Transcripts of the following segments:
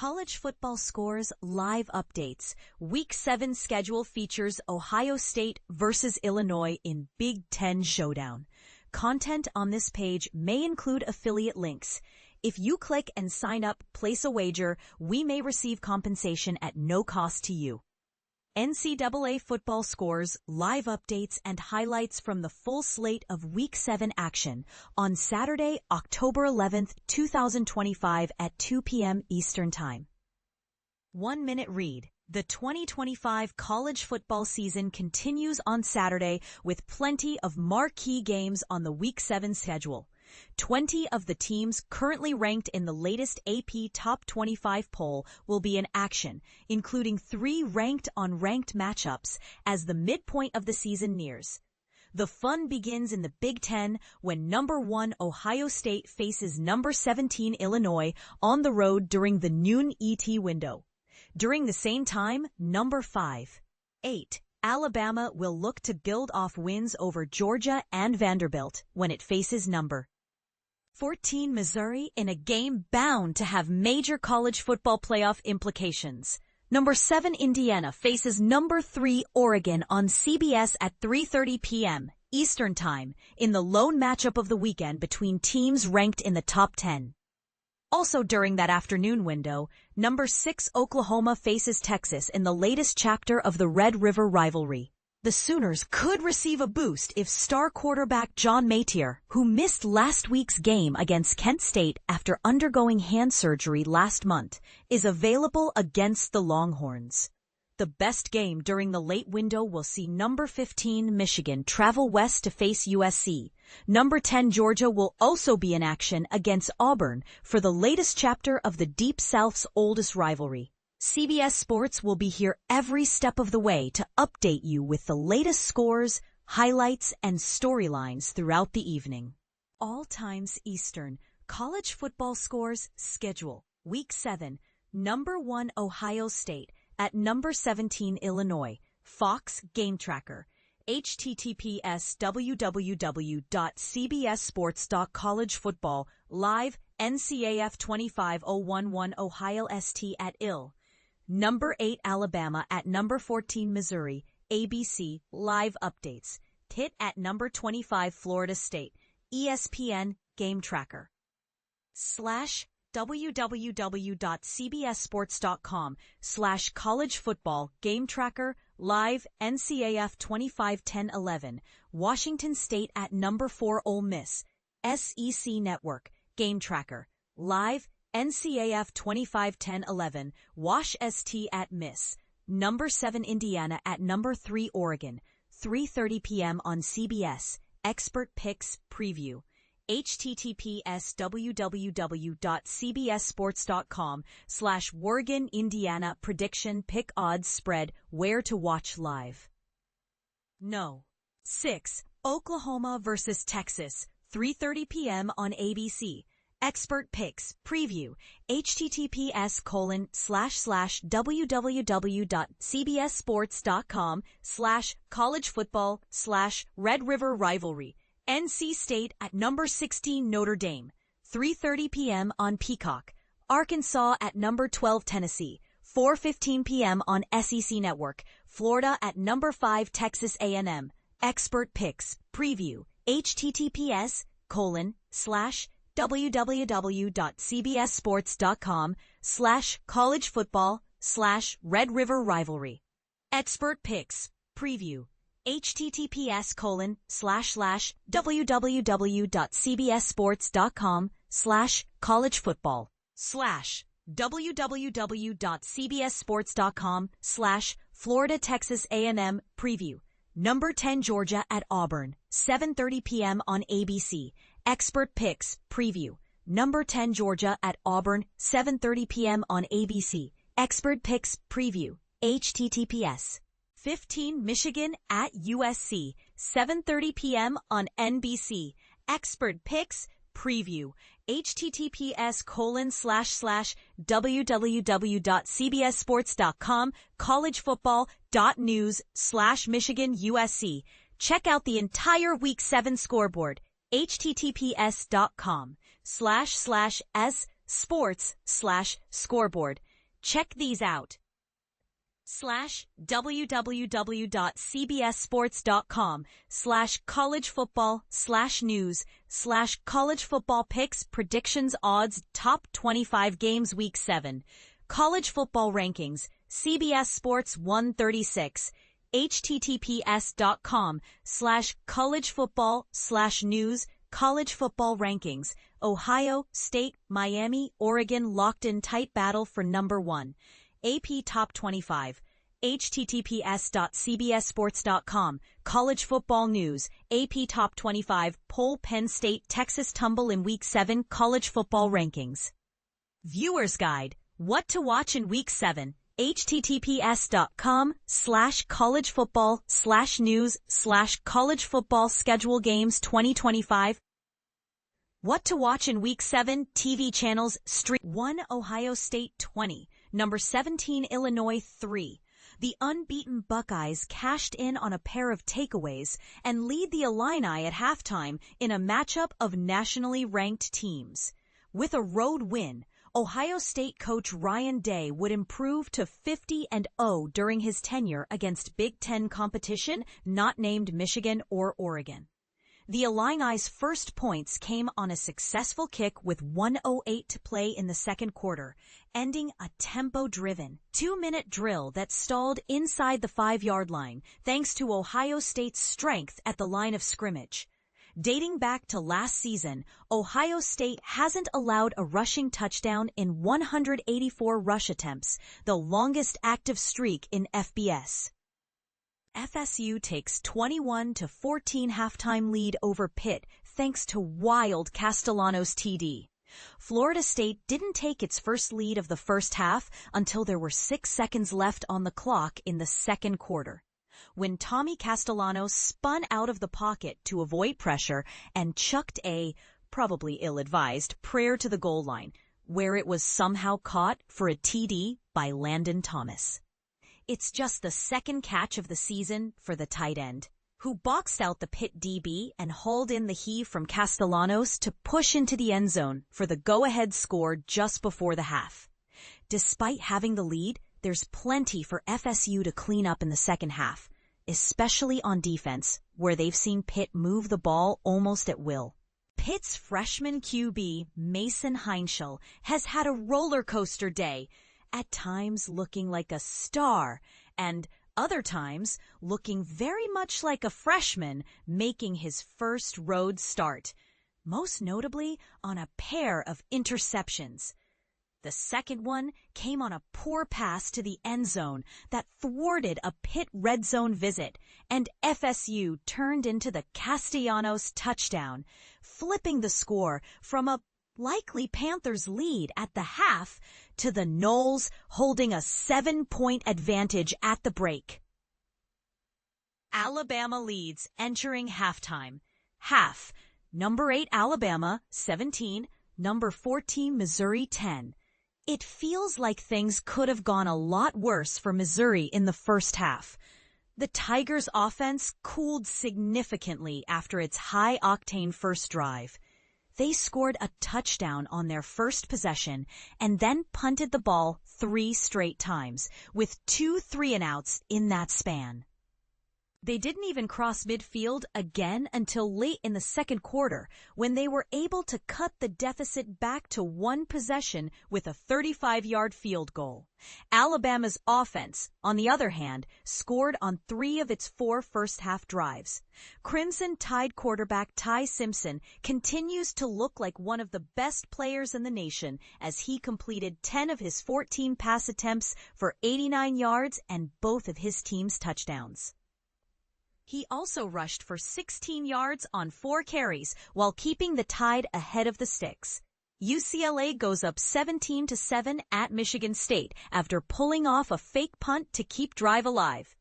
College football scores live updates. Week 7 schedule features Ohio State versus Illinois in Big Ten Showdown. Content on this page may include affiliate links. If you click and sign up, place a wager, we may receive compensation at no cost to you. NCAA football scores, live updates, and highlights from the full slate of Week 7 action on Saturday, October 11th, 2025 at 2 p.m. Eastern Time. 1 minute read. The 2025 college football season continues on Saturday with plenty of marquee games on the Week 7 schedule. 20 of the teams currently ranked in the latest AP Top 25 poll will be in action, including 3 ranked-on-ranked matchups as the midpoint of the season nears. The fun begins in the Big Ten when number 1 Ohio State faces number 17 Illinois on the road during the noon ET window. During the same time, number 8 Alabama will look to build off wins over Georgia and Vanderbilt when it faces number 14 Missouri in a game bound to have major college football playoff implications. Number 7 Indiana faces number 3 Oregon on CBS at 3:30 p.m. Eastern Time in the lone matchup of the weekend between teams ranked in the top 10. Also during that afternoon window, number 6 Oklahoma faces Texas in the latest chapter of the Red River Rivalry. The Sooners could receive a boost if star quarterback John Matier, who missed last week's game against Kent State after undergoing hand surgery last month, is available against the Longhorns. The best game during the late window will see number 15 Michigan travel west to face USC. Number 10 Georgia will also be in action against Auburn for the latest chapter of the Deep South's oldest rivalry. CBS Sports will be here every step of the way to update you with the latest scores, highlights, and storylines throughout the evening. All times Eastern, college football scores schedule. Week 7, number 1 Ohio State at number 17 Illinois. Fox Game Tracker. https://www.cbssports.collegefootball live NCAF 25-011 Ohio St at Ill. Number 8 Alabama at number 14 Missouri. ABC live updates. Pitt at number 25 Florida State. ESPN Game Tracker. www.cbssports.com/college football game tracker live NCAF 25-10-11 Washington State at number 4 Ole Miss. SEC Network Game Tracker live NCAF 25-10-11 Wash St at Miss. Number 7 Indiana at number 3 Oregon. 3:30 p.m. on CBS. Expert Picks Preview. https://www.cbssports.com/Oregon Indiana Prediction Pick Odds Spread Where to Watch Live. No. 6 Oklahoma versus Texas. 3:30 p.m. on ABC. Expert Picks Preview. https://www.cbssports.com/college football/Red River Rivalry. NC State at number 16 Notre Dame. 3:30 p.m. on Peacock. Arkansas at number 12 Tennessee. 4:15 p.m. on SEC Network. Florida at number 5 Texas A&M. Expert Picks Preview. https://www.cbssports.com/college football/Red River Rivalry. Expert Picks Preview. https://www.cbssports.com/college football/www.cbssports.com/Florida Texas A&M Preview. Number 10 Georgia at Auburn. 7:30 p.m. on ABC. Expert Picks Preview. Number 10 Georgia at Auburn. 7:30 p.m. on ABC. Expert Picks Preview. https://. 15 Michigan at USC. 7:30 p.m. on NBC. Expert Picks Preview. https://www.cbssports.com/collegefootball.news/Michigan USC. Check out the entire Week 7 scoreboard. https://s/sports/scoreboard. Check these out. www.cbssports.com/collegefootball/news/college football picks predictions odds top 25 games week 7. College football rankings, CBS Sports 136. https:/collegefootball/news college football rankings. Ohio State, Miami, Oregon locked in tight battle for number 1. AP Top 25. https://cbssports.com. College football news. AP Top 25. Poll Penn State, Texas tumble in Week 7 college football rankings. Viewer's Guide. What to watch in Week 7. https://collegefootball/news/college football schedule games 2025. What to watch in Week 7 TV channels. Stream 1 Ohio State 20. Number 17 Illinois 3. The unbeaten Buckeyes cashed in on a pair of takeaways and lead the Illini at halftime in a matchup of nationally ranked teams. With a road win, Ohio State coach Ryan Day would improve to 50-0 during his tenure against Big Ten competition not named Michigan or Oregon. The Illini's first points came on a successful kick with 1:08 to play in the second quarter, ending a tempo-driven 2-minute drill that stalled inside the 5-yard line thanks to Ohio State's strength at the line of scrimmage. Dating back to last season, Ohio State hasn't allowed a rushing touchdown in 184 rush attempts, the longest active streak in FBS. FSU takes 21-14 halftime lead over Pitt thanks to wild Castellanos TD. Florida State didn't take its first lead of the first half until there were 6 seconds left on the clock in the second quarter, when Tommy Castellanos spun out of the pocket to avoid pressure and chucked a, probably ill-advised, prayer to the goal line, where it was somehow caught for a TD by Landon Thomas. It's just the second catch of the season for the tight end, who boxed out the Pitt DB and hauled in the heave from Castellanos to push into the end zone for the go-ahead score just before the half. Despite having the lead, there's plenty for FSU to clean up in the second half, especially on defense, where they've seen Pitt move the ball almost at will. Pitt's freshman QB, Mason Heinschel, has had a roller coaster day, at times looking like a star, and other times looking very much like a freshman making his first road start, most notably on a pair of interceptions. The second one came on a poor pass to the end zone that thwarted a Pitt red zone visit, and FSU turned into the Castellanos touchdown, flipping the score from a likely Panthers lead at the half to the Noles holding a 7-point advantage at the break. Alabama leads entering halftime. Half, number 8 Alabama, 17, number 14 Missouri, 10. It feels like things could have gone a lot worse for Missouri in the first half. The Tigers' offense cooled significantly after its high-octane first drive. They scored a touchdown on their first possession and then punted the ball 3 straight times, with 2 3-and-outs in that span. They didn't even cross midfield again until late in the second quarter, when they were able to cut the deficit back to 1 possession with a 35-yard field goal. Alabama's offense, on the other hand, scored on 3 of its 4 first-half drives. Crimson Tide quarterback Ty Simpson continues to look like one of the best players in the nation as he completed 10 of his 14 pass attempts for 89 yards and both of his team's touchdowns. He also rushed for 16 yards on 4 carries while keeping the Tide ahead of the sticks. UCLA goes up 17-7 at Michigan State after pulling off a fake punt to keep drive alive.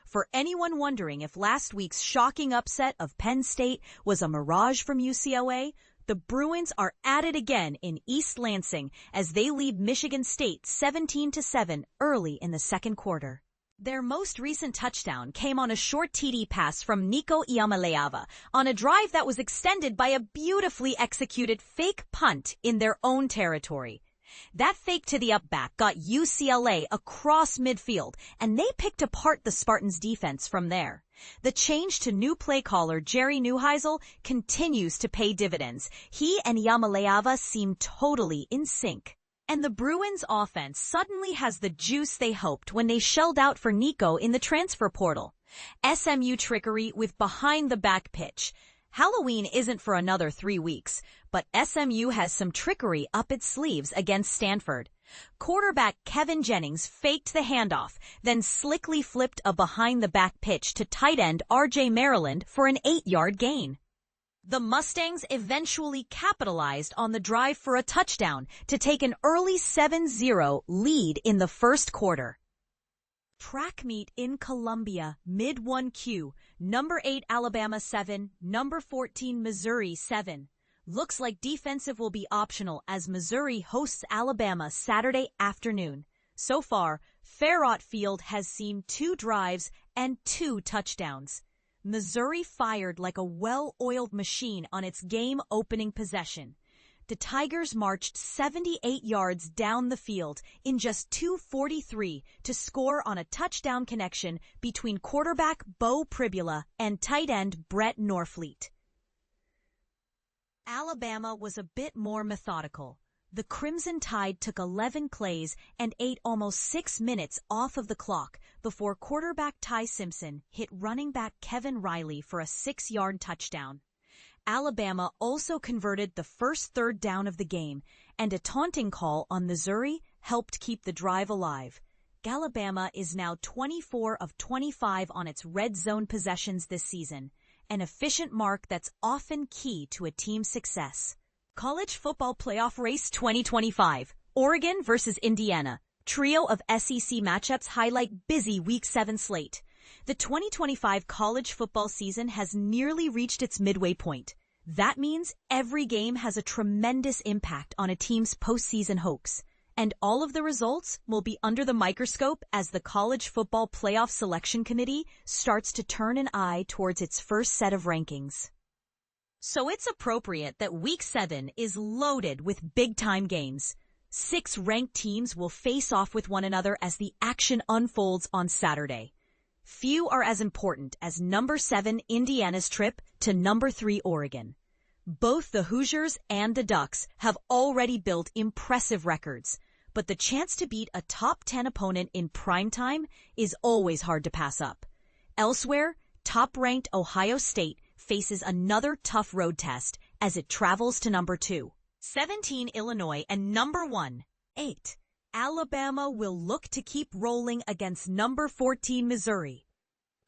For anyone wondering if last week's shocking upset of Penn State was a mirage from UCLA, the Bruins are at it again in East Lansing as they lead Michigan State 17-7 early in the second quarter. Their most recent touchdown came on a short TD pass from Nico Iamaleava on a drive that was extended by a beautifully executed fake punt in their own territory. That fake to the up back got UCLA across midfield, and they picked apart the Spartans' defense from there. The change to new play caller Jerry Neuheisel continues to pay dividends. He and Yamaleava seem totally in sync. And the Bruins' offense suddenly has the juice they hoped when they shelled out for Nico in the transfer portal. SMU trickery with behind-the-back pitch. Halloween isn't for another 3 weeks, but SMU has some trickery up its sleeves against Stanford. Quarterback Kevin Jennings faked the handoff, then slickly flipped a behind-the-back pitch to tight end RJ Maryland for an 8-yard gain. The Mustangs eventually capitalized on the drive for a touchdown to take an early 7-0 lead in the first quarter. Track meet in Columbia, mid-1Q, number 8 Alabama 7, number 14 Missouri 7. Looks like defensive will be optional as Missouri hosts Alabama Saturday afternoon. So far, Fairot Field has seen 2 drives and 2 touchdowns. Missouri fired like a well-oiled machine on its game-opening possession. The Tigers marched 78 yards down the field in just 2:43 to score on a touchdown connection between quarterback Bo Pribula and tight end Brett Norfleet. Alabama was a bit more methodical. The Crimson Tide took 11 plays and ate almost 6 minutes off of the clock before quarterback Ty Simpson hit running back Kevin Riley for a 6-yard touchdown. Alabama also converted the first third down of the game, and a taunting call on Missouri helped keep the drive alive. Alabama is now 24 of 25 on its red zone possessions this season, an efficient mark that's often key to a team's success. College Football Playoff Race 2025, Oregon versus Indiana. Trio of SEC matchups highlight busy Week 7 slate. The 2025 college football season has nearly reached its midway point. That means every game has a tremendous impact on a team's postseason hopes. And all of the results will be under the microscope as the College Football Playoff Selection Committee starts to turn an eye towards its first set of rankings. So it's appropriate that Week 7 is loaded with big-time games. 6 ranked teams will face off with one another as the action unfolds on Saturday. Few are as important as number 7 Indiana's trip to number 3 Oregon. Both the Hoosiers and the Ducks have already built impressive records, but the chance to beat a top 10 opponent in primetime is always hard to pass up. Elsewhere, top-ranked Ohio State faces another tough road test as it travels to number 2. 17 Illinois and number 1, 8. Alabama will look to keep rolling against number 14 Missouri.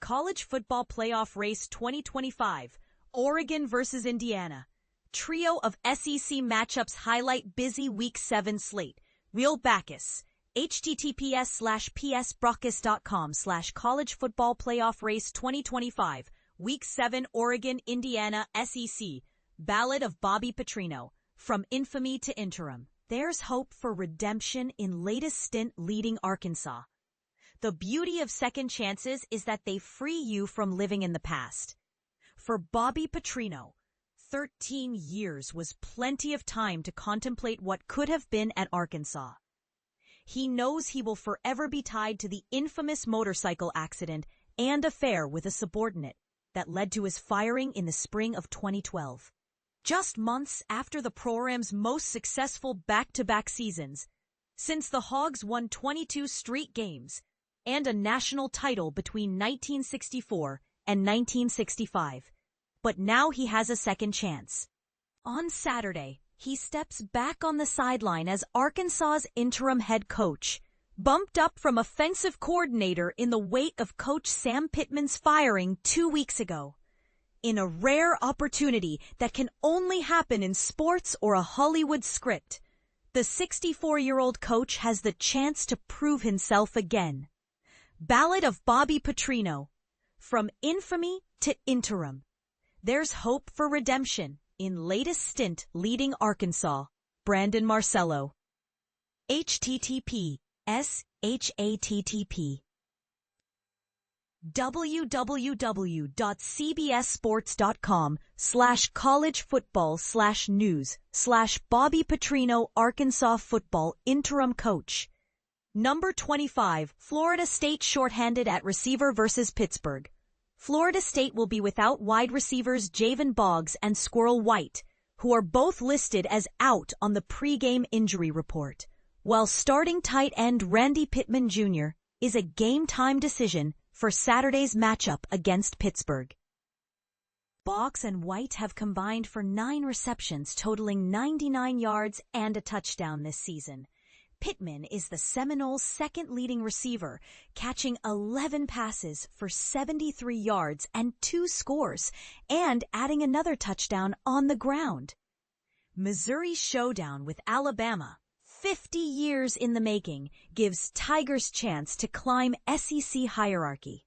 College Football Playoff Race 2025, Oregon versus Indiana. Trio of SEC matchups highlight busy Week 7 slate. Real Bacchus. https://psbrockus.com/College Football Playoff Race 2025, Week 7 Oregon, Indiana, SEC. Ballad of Bobby Petrino. From infamy to interim. There's hope for redemption in latest stint leading Arkansas. The beauty of second chances is that they free you from living in the past. For Bobby Petrino, 13 years was plenty of time to contemplate what could have been at Arkansas. He knows he will forever be tied to the infamous motorcycle accident and affair with a subordinate that led to his firing in the spring of 2012. Just months after the program's most successful back-to-back seasons, since the Hogs won 22 straight games and a national title between 1964 and 1965. But now he has a second chance. On Saturday, he steps back on the sideline as Arkansas's interim head coach, bumped up from offensive coordinator in the wake of Coach Sam Pittman's firing 2 weeks ago. In a rare opportunity that can only happen in sports or a Hollywood script, the 64-year-old coach has the chance to prove himself again. Ballad of Bobby Petrino. From infamy to interim. There's hope for redemption in latest stint leading Arkansas. Brandon Marcello. https:// www.cbssports.com/collegefootball/news/Bobby Petrino Arkansas football interim coach. Number 25, Florida State shorthanded at receiver versus Pittsburgh. Florida State will be without wide receivers Javen Boggs and Squirrel White, who are both listed as out on the pregame injury report, while starting tight end Randy Pittman Jr. is a game-time decision for Saturday's matchup against Pittsburgh. Boggs and White have combined for 9 receptions totaling 99 yards and a touchdown this season. Pittman is the Seminoles' second leading receiver, catching 11 passes for 73 yards and 2 scores, and adding another touchdown on the ground. Missouri's showdown with Alabama, 50 years in the making, gives Tigers chance to climb SEC hierarchy.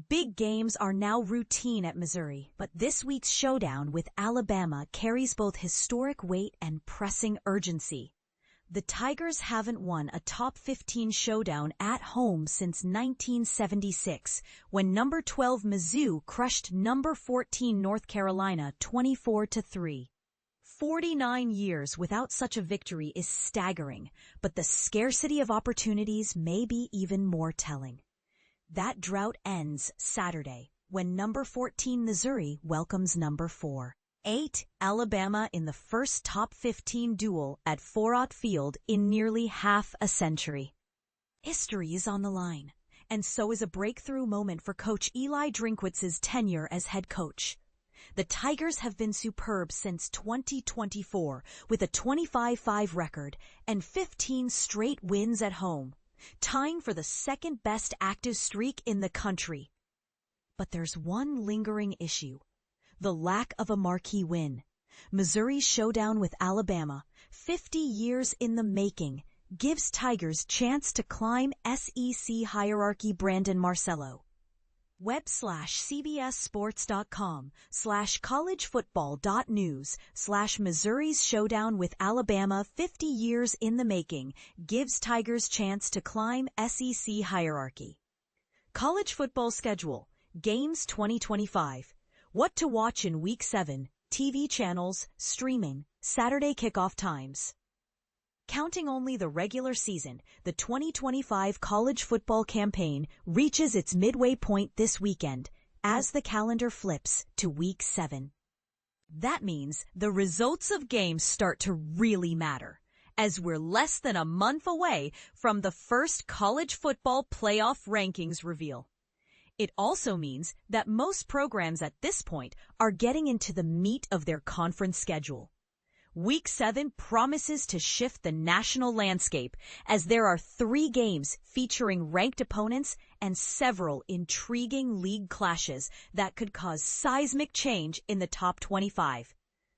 Big games are now routine at Missouri, but this week's showdown with Alabama carries both historic weight and pressing urgency. The Tigers haven't won a top 15 showdown at home since 1976, when number 12 Mizzou crushed number 14 North Carolina 24-3. 49 years without such a victory is staggering, but the scarcity of opportunities may be even more telling. That drought ends Saturday, when number 14 Missouri welcomes number 8 Alabama in the first top 15 duel at Forrott Field in nearly half a century. History is on the line, and so is a breakthrough moment for Coach Eli Drinkwitz's tenure as head coach. The Tigers have been superb since 2024, with a 25-5 record and 15 straight wins at home, tying for the second-best active streak in the country. But there's one lingering issue: the lack of a marquee win. Missouri's showdown with Alabama, 50 years in the making, gives Tigers chance to climb SEC hierarchy. Brandon Marcello. web/cbssports.com/collegefootball.news/Missouri's showdown with Alabama, 50 years in the making, gives Tigers chance to climb SEC hierarchy. College football schedule, games 2025. What to watch in Week 7, TV channels, streaming, Saturday kickoff times. Counting only the regular season, the 2025 college football campaign reaches its midway point this weekend as the calendar flips to Week 7. That means the results of games start to really matter, as we're less than a month away from the first college football playoff rankings reveal. It also means that most programs at this point are getting into the meat of their conference schedule. Week 7 promises to shift the national landscape, as there are 3 games featuring ranked opponents and several intriguing league clashes that could cause seismic change in the top 25.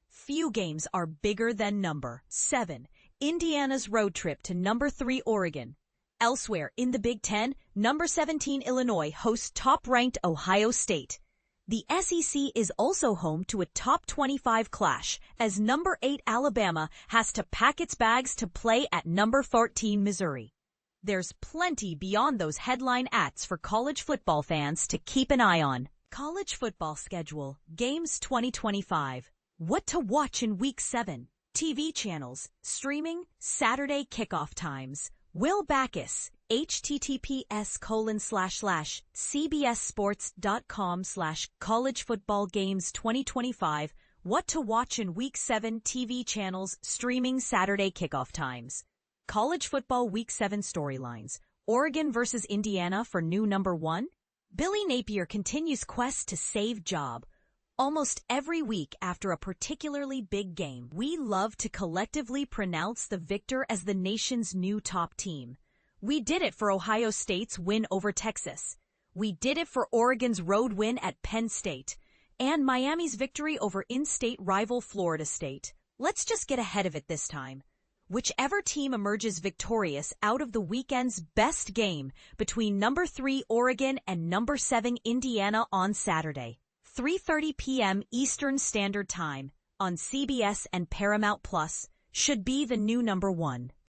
Few games are bigger than number 7, Indiana's road trip to number 3 Oregon. Elsewhere in the Big Ten, number 17 Illinois hosts top-ranked Ohio State. The SEC is also home to a top 25 clash, as number 8 Alabama has to pack its bags to play at number 14 Missouri. There's plenty beyond those headline acts for college football fans to keep an eye on. College football schedule, games 2025. What to watch in Week 7. TV channels, streaming, Saturday kickoff times. Will Backus, https://cbssports.com/collegefootballgames 2025. What to watch in Week 7 TV channels, streaming, Saturday kickoff times. College football Week 7 storylines. Oregon versus Indiana for new number 1. Billy Napier continues quest to save job. Almost every week after a particularly big game, we love to collectively pronounce the victor as the nation's new top team. We did it for Ohio State's win over Texas. We did it for Oregon's road win at Penn State. And Miami's victory over in-state rival Florida State. Let's just get ahead of it this time. Whichever team emerges victorious out of the weekend's best game between number 3 Oregon and number 7 Indiana on Saturday, 3:30 p.m. Eastern Standard Time on CBS and Paramount Plus, should be the new number 1.